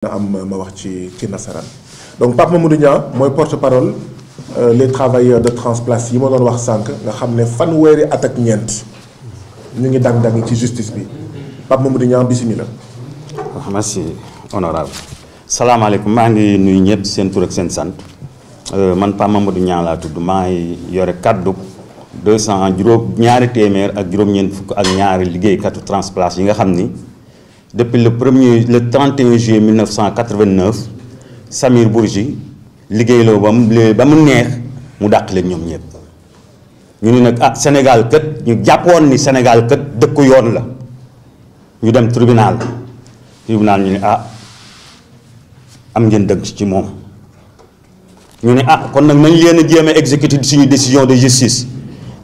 ma wax ci nasaraan donc Pape Mamadou Niang mooy porte-parole les travailleurs de Transplace yi ma doon wax sànq nga xam ne fanweeri at ak ñeent ñu ngi dang-dang ci justice bi Pape Mamadou Niang bismillah. Merci honorable. salaamaaleykum maa ngi nuyu ñëpp seen tur ak seen sant man Pape Mamadou Niang laa tudd maa ngi yore kaddu 200 ñaari téeméer ak juróom-ñeent fukk ak ñaari liggéeykatu Transplace yi nga xam ni. Depuis le 31 juillet 1989 Samir Bourgi liggéeyloo ba mu neex mu dàq leen ñoom ñëpp ñu ni nag Sénégal kët ñu jàppoon ni Sénégal kët dëkku yoon la ñu dem tribunal ñu ni am ngeen dëgg ci moom ñu ne kon nag nañ leen a jéem a exécuter suñu décision de justice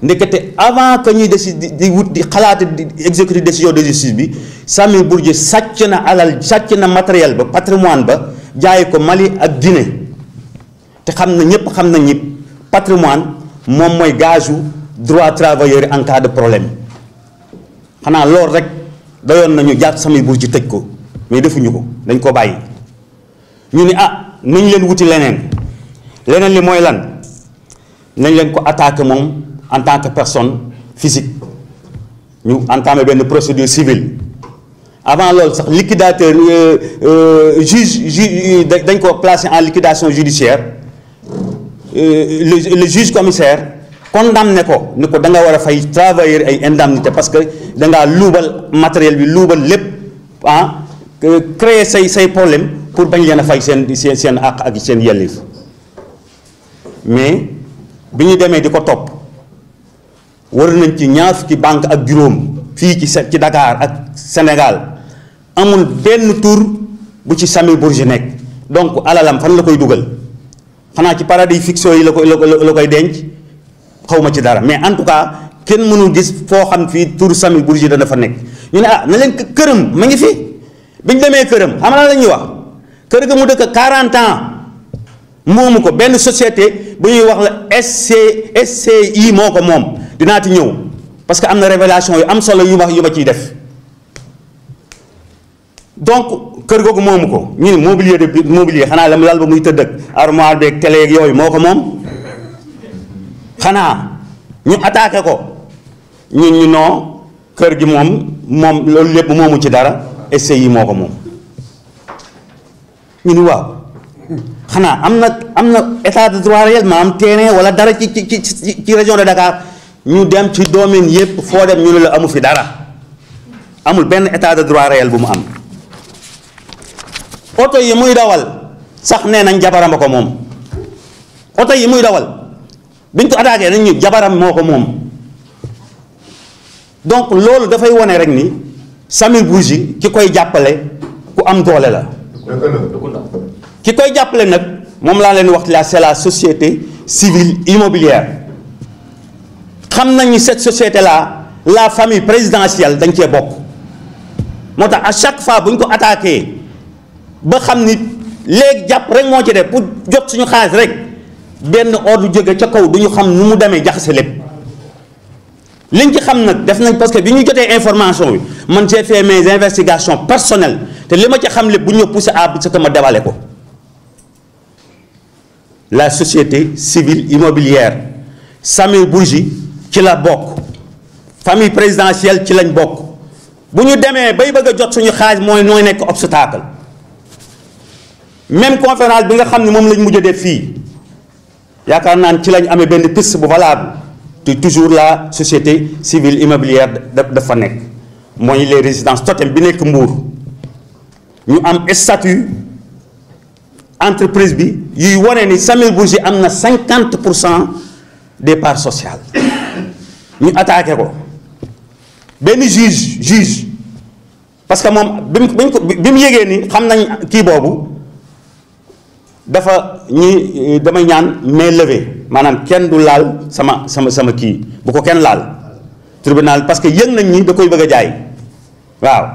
ndekete avant que ñuy di wut di xalaat di exécuter décision de justice bi Samir Bourgi sàcc na alal sàcc na matériel ba patrimoine ba jaay ko Mali ak Guinée te xam na ñëpp xam nañ ni patrimoine moom mooy gage droit travailleur en cas de problème xanaa loolu rek dayoon nañu jàpp Samir Bourgi tëj ko mais defuñu ko dañ ko bàyyi ñu ni nañ leen wuti leneen li mooy lan nañ leen ko attaqué moom en tant que personne physique ñu entamé benn procédure civile avant loolu sax liquidateur juge dañ ko placé en liquidation judiciaire le juge commissaire condamné ko ni ko da nga war a fay travailleur ay indemnité parce que da ngaa luubal matériel bi luubal lépp créer say problème pour bañ leen a fay seen àq ak seen yelleef mais bi ñu demee di ko topp war nañ ci ñaar fukki banque ak juróom fii ci Dakar ak Sénégal amul benn tur bu ci Samir Bourgi nekk donc alalam fan la koy dugal xanaa ci paradis fiscaux yi la koy denc xawma ci dara mais en tout cas kenn mënul gis foo xam fii tur Samir Bourgi dana fa nekk ñu ne na leen këram ma ngi fi biñ demee këram xam na la ñuy wax kër ga mu dëkk 40 ans moomu ko benn société bu ñuy wax la SCI moo ko moom dinaa ci ñëw parce que am na révélation yu am solo yu ma ciy def donc kër googu moomu ko ñu ne mobilier xanaa la lal ba muy tëdd ak armoire beeg télé ak yooyu moo ko moom xanaa ñu attaqué ko ñun ñu noo kër gi moom loolu lépp moomu ci dara SCI moo ko moom ñu ni waaw xanaa am na état de droit réel maanaam terrain wala dara ci région de Dakar ñu dem ci domaine yépp foo dem ñu ne la amu fi dara amul benn état de droit réel bu mu am oto yi muy dawal sax nee nañ jabaram a ko moom oto yi muy dawal biñ ko attaqué nañ ñu jabaram moo ko moom donc loolu dafay wone rek ni Samir Bourgi ki koy jàppale ku am doole la ki koy jàppale nag moom laa leen wax la c'est la société civile immobilière xam nañu cette société là la famille présidentielle dañ cee bokk moo tax à chaque fois bu ñu ko attaqué ba xam ni léegi jàpp rek moo ci def pour jot suñu xaalis rek benn ordre jóge ca kaw du ñu xam nu mu demee jaxase lépp liñ ci xam nag def nañ parce que bi ñu jotee information bi man j'ai fait mes investigations personnelles te li ma ci xam lépp bu ñu poussé à ce que ma débale ko la société civile immobilière Samir Bourgi ci la bokk famille présidentielle ci lañ bokk bu ñu demee bay bëgg a jot suñu xaalis mooy nekk obstacle même conférence bi nga xam ne moom lañ mujj a def fii yaakaar naa ci lañ amee benn piste bu valable te toujours la société civile immobilière dafa nekk mooy les résidences totem bi nekk Mbour ñu am statut entreprise bi yuy wane ni Samir Bourgi am na 50% des parts sociales ñu attaqué ko benn juge parce que moom bi mu yégee ni xam nañ kii boobu dafa damay ñaan mais levé maanaam kenn du laal sama kii bu ko kenn laal tribunal parce que yëg nañ ni da koy bëgg a jaay waaw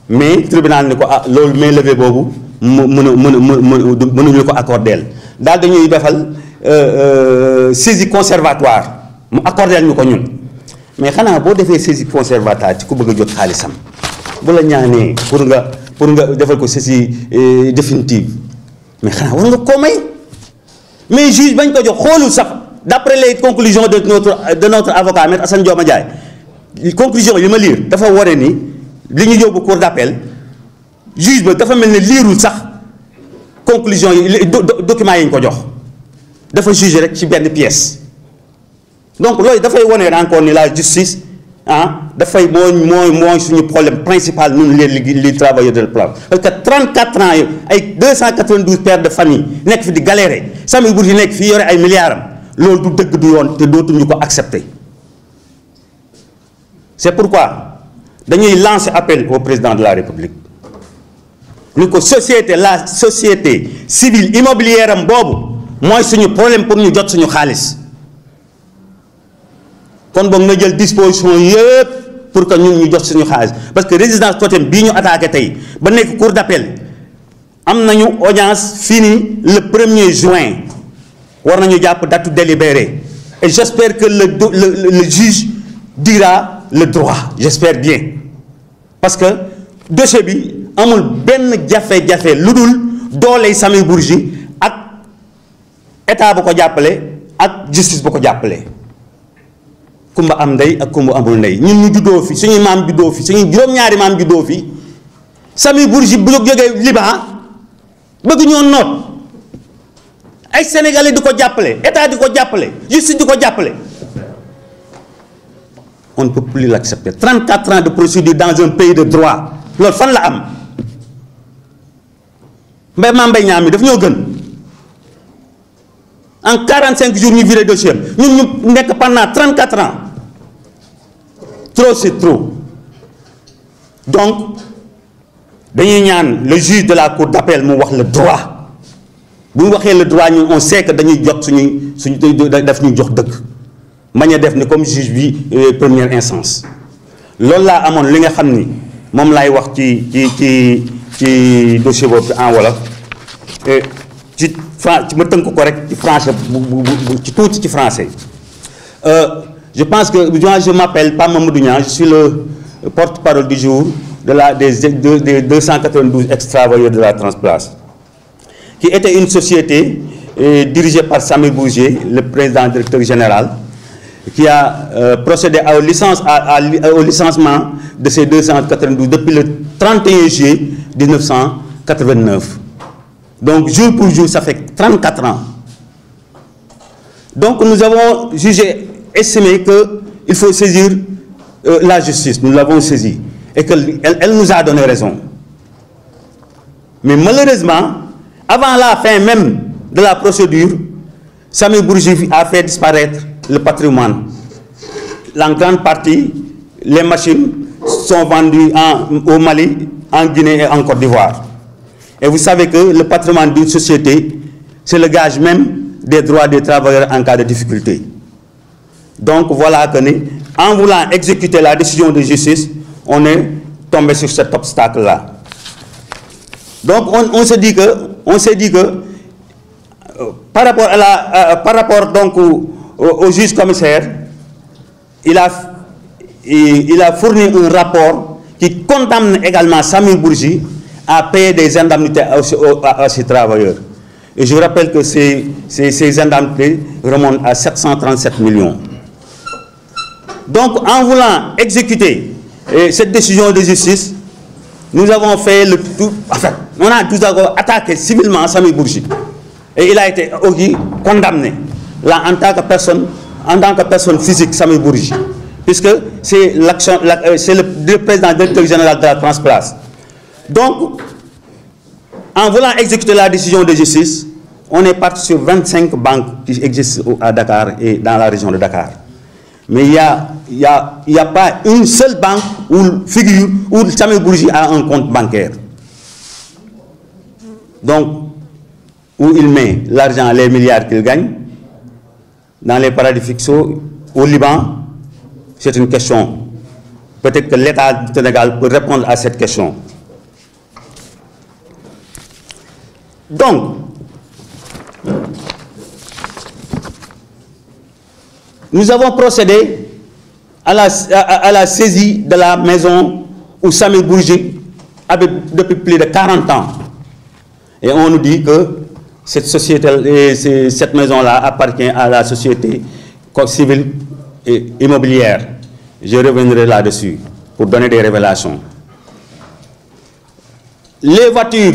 mais tribunal ni ko loolu mais levé boobu mënuñu ko accordeel daal dañuy defal saisie conservatoire mu accordeel ñu ko ñun mais xanaa boo defee saisie conservatoire ci ku bëgg a jot xaalisam bu la ñaanee pour nga pour nga defal ko saisie définitive mais xanaa war nga koo may mais juge bañ ko jox xoolul sax d'après les conclusions de notre avocat maître Assane Dioma Ndiaye conclusion yi ma lire dafa wone ni li ñu yóbbu cour d'appel juge ba dafa mel ne liirul sax conclusion yi documents yi ñu ko jox dafa juger rek ci benn pièce donc loolu dafay wone encore ni la justice dafay mooy suñu problème principal ñun les travailleurs de la place parce que 34 ans ay 292 pères de famille nekk fi di galérer Samy Bourgi nekk fi yore ay milliards am loolu du dëgg du yoon te dootuñu ko accepter. C'est pourquoi dañuy lancer appel au président de la République ni ko la société civile immobilière am boobu mooy suñu problème pour ñu jot suñu xaalis kon boog na jël disposition yëpp pour que ñun ñu jot suñu xaalis parce que résidence Totem bii ñu attaqué tey ba nekk cour d'appel am nañu audience finie le 1er juin war nañu jàpp date délibérée et j'espère que le juge dira le droit j'espère bien parce que dossier bi amul benn jafe-jafe lu dul dooley Samy Bourgi ak état bu ko jàppale ak justice bu ko jàppale kumba am ndey ak kumba amul ndey ñun ñu juddoo fi suñuy maam juddoo fi suñuy juróom-ñaari maam juddoo fi Samy Bourgi bu jógee Liban bëgg ñoo noot ay sénégalais di ko jàppale état di ko jàppale justice di ko jàppale on ne peut plus l'accepter 34 ans de procédure dans un pays de droit loolu fan la am mbay maa mbay ñaam mi daf ñoo gën en 45 jours ñu viré dossier ñun ñu nekk pendant 34 ans trop c'est trop donc dañuy ñaan le juge de la cour d'appel mu wax le droit bu ñu waxee le droit ñun on sait que dañuy jot suñu daf ñuy jox dëgg mañ a def ni comme juge bi première instance loolu laa amoon li nga xam ni moom laay wax ci dossier boobu en wolof ci ma tënk ko rek ci français ci tuuti ci français je pense que moi je m'appelle Pape Mamadou Niang je suis le porte-parole du jour des 292 ex-travailleurs de la Transplace qui était une société dirigée par Samy Bourgi, le président directeur général, qui a procédé au licenciement de ces 292 depuis le 31 juillet 1989. Donc jour pour jour, ça fait 34 ans. Donc nous avons estimé qu'il faut saisir la justice. Nous l'avons saisie et qu'elle nous a donné raison. Mais malheureusement, avant la fin même de la procédure, Samy Bourgi a fait disparaître le patrimoine. En grande partie, les machines sont vendues au Mali, en Guinée et en Côte d'Ivoire. Et vous savez que le patrimoine d'une société, c'est le gage même des droits des travailleurs en cas de difficulté. Donc voilà que, en voulant exécuter la décision de justice, on est tombé sur cet obstacle-là. Donc on s'est dit que par rapport donc au juge commissaire, il a fourni un rapport qui condamne également Samy Bourgi à payer des indemnités à ses travailleurs. Et je rappelle que ces indemnités remontent à 737 millions. Donc en voulant exécuter cette décision de justice, nous avons fait le tout, enfin, on a tout d'abord attaqué civilement Samy Bourgi. Et il a été aussi condamné, là, en tant que personne physique, Samy Bourgi. Puisque c'est le président directeur général de la Transplace. Donc, en voulant exécuter la décision de justice, on est parti sur 25 banques qui existent à Dakar et dans la région de Dakar. Mais il n'y a pas une seule banque où Samy Bourgi a un compte bancaire. Donc, où il met l'argent, les milliards qu'il gagne, dans les paradis fiscaux, au Liban, c'est une question. Peut-être que l'État du Sénégal peut répondre à cette question. Donc, nous avons procédé à la saisie de la maison où Samy Bourgi habite depuis plus de 40 ans. Et on nous dit que cette société, cette maison-là appartient à la société civile et immobilière. Je reviendrai là-dessus pour donner des révélations. Les voitures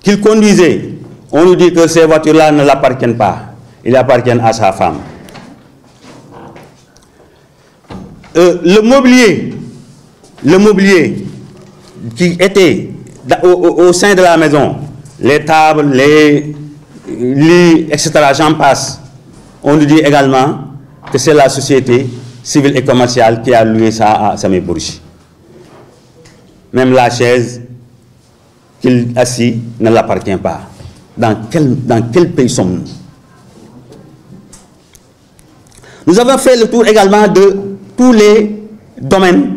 qu'il conduisait, on nous dit que ces voitures-là ne l'appartiennent pas. Ils appartiennent à sa femme. Le mobilier qui était au sein de la maison, les tables, les lits, etc., j'en passe, on nous dit également que c'est la société civile et commerciale qui a loué ça à Samy Bourgi. Même la chaise qu'il assis ne l'appartient pas. Dans quel pays sommes-nous? Nous avons fait le tour également de tous les domaines,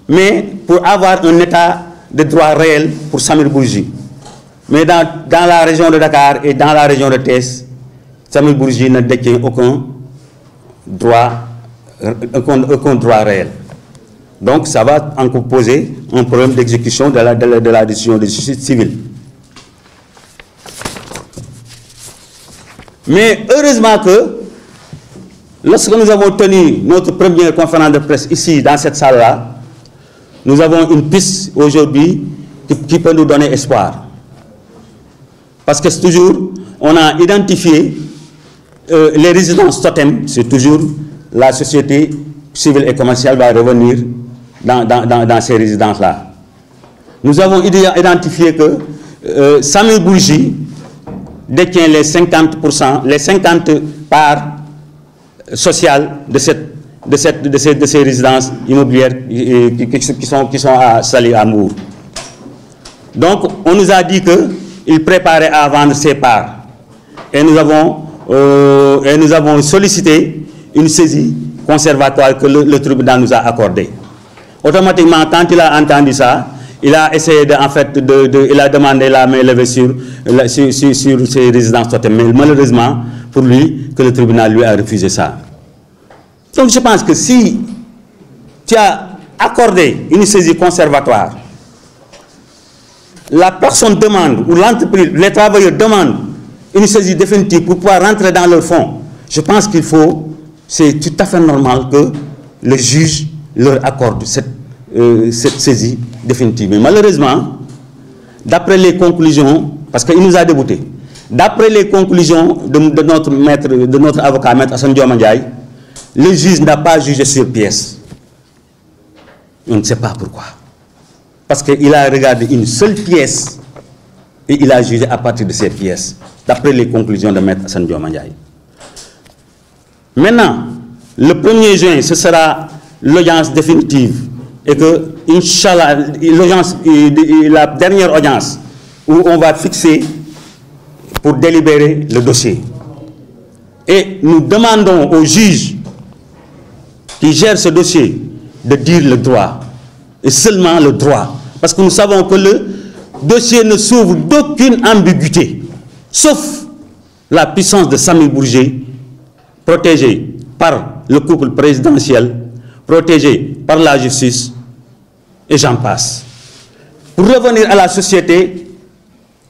mais pour avoir un état de droit réel pour Samir Bourgi. Mais dans la région de Dakar et dans la région de Thiès, Samir Bourgi ne détient aucun droit réel. Donc ça va encore poser un problème d'exécution de la décision de justice civile. Mais heureusement que lorsque nous avons tenu notre première conférence de presse ici, dans cette salle-là, nous avons une piste aujourd'hui qui peut nous donner espoir. Parce que c'est toujours, on a identifié les résidences totem, c'est toujours la société civile et commerciale va revenir dans ces résidences-là. Nous avons identifié que Samir Bourgi détient les 50%, les 50 parts sociales de ces résidences immobilières qui sont à Saly à Mour. Donc, on nous a dit qu'il préparait à vendre ses parts. Et nous avons sollicité une saisie conservatoire que le tribunal nous a accordée. Automatiquement, quand il a entendu ça, il a essayé il a demandé la main levée sur ces résidences totem. Mais malheureusement, pour lui, que le tribunal lui a refusé ça. Donc je pense que si tu as accordé une saisie conservatoire, la personne demande, ou l'entreprise, les travailleurs demandent une saisie définitive pour pouvoir rentrer dans leur fonds, je pense qu'il faut, c'est tout à fait normal que le juge leur accorde cette saisie définitive. Mais malheureusement, d'après les conclusions, parce qu'il nous a déboutés, d'après les conclusions de notre avocat, Maître Assane Dioma Ndiaye, le juge n'a pas jugé sur pièce. On ne sait pas pourquoi. Parce qu'il a regardé une seule pièce et il a jugé à partir de ces pièces, d'après les conclusions de Maître Assane Dioma Ndiaye. Maintenant, le 1er juin, ce sera l'audience définitive. Et que, Inch'Allah, la dernière audience où on va fixer pour délibérer le dossier. Et nous demandons au juge qui gère ce dossier de dire le droit. Et seulement le droit. Parce que nous savons que le dossier ne s'ouvre d'aucune ambiguïté. Sauf la puissance de Samir Bourgi, protégée par le couple présidentiel, protégée par la justice, et j'en passe. Pour revenir à la société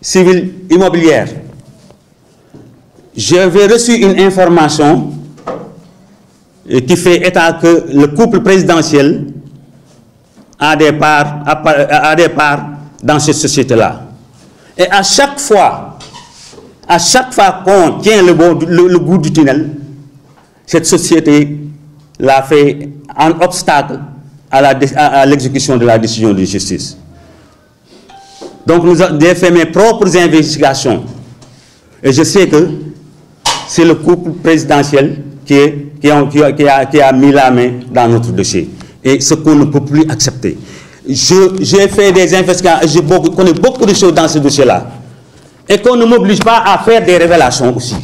civile immobilière, j'avais reçu une information qui fait état que le couple présidentiel a des parts dans cette société-là. Et à chaque fois qu'on tient le bout du tunnel, cette société l'a fait un obstacle à l'exécution de la décision de justice. Donc j'ai fait mes propres investigations. Et je sais que c'est le couple présidentiel qui a mis la main dans notre dossier. Et ce qu'on ne peut plus accepter. J'ai fait des investigations, je connais beaucoup de choses dans ce dossier-là. Et qu'on ne m'oblige pas à faire des révélations aussi.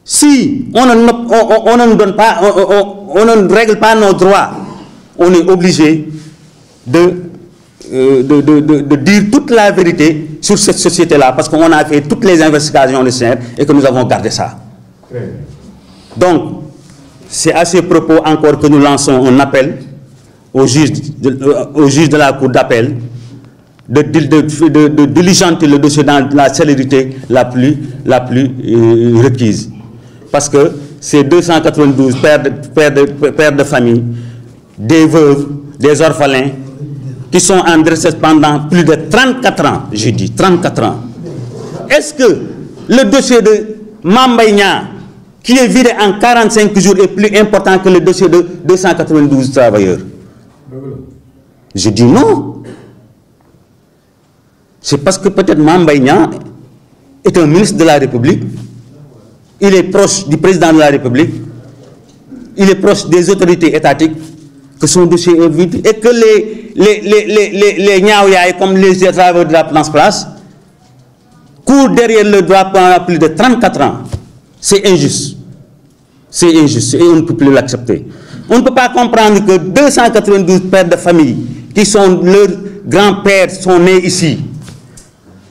Si on ne règle pas nos droits, on est obligé de dire toute la vérité sur cette société-là, parce qu'on a fait toutes les investigations nécessaires et que nous avons gardé ça. Donc, c'est à ce propos encore que nous lançons un appel au juge de la cour d'appel de diligenter le dossier dans la célérité la plus requise. Parce que ces 292 pères de famille, des veuves, des orphelins, qui sont en détresse pendant plus de 34 ans, je dis 34 ans. Est-ce que le dossier de Mame Mbaye Niang, qui est vidé en 45 jours, est plus important que le dossier de 292 travailleurs? Je dis non. C'est parce que peut-être Mame Mbaye Niang est un ministre de la République, il est proche du président de la République, il est proche des autorités étatiques, que son dossier est vide, et que les Niaouyaï, comme les travailleurs de la place, courent derrière le droit pendant plus de 34 ans. C'est injuste. C'est injuste et on ne peut plus l'accepter. On ne peut pas comprendre que 292 pères de famille, qui sont leurs grands-pères, sont nés ici.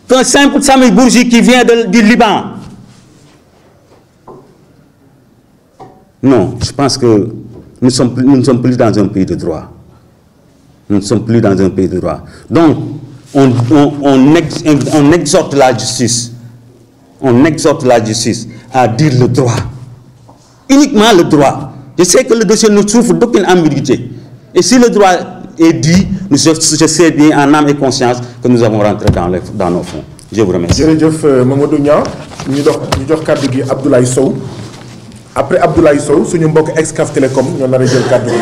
Qu'un simple Sami Bourgi qui vient du Liban. Non, je pense que nous ne sommes plus dans un pays de droit. Nous ne sommes plus dans un pays de droit. Donc, on exhorte la justice. On exhorte la justice à dire le droit. Uniquement le droit. Je sais que le dossier ne souffre d'aucune ambiguïté. Et si le droit est dit, je sais bien en âme et conscience que nous avons rentré dans nos fonds. Je vous remercie. Jërëjëf Mamadou Niang ñu jox kàddu gi Abdoulaye Sow après Abdoulaye Sow suñu mbokk Excaf Télécom ñoo nar a jël kàddu gi.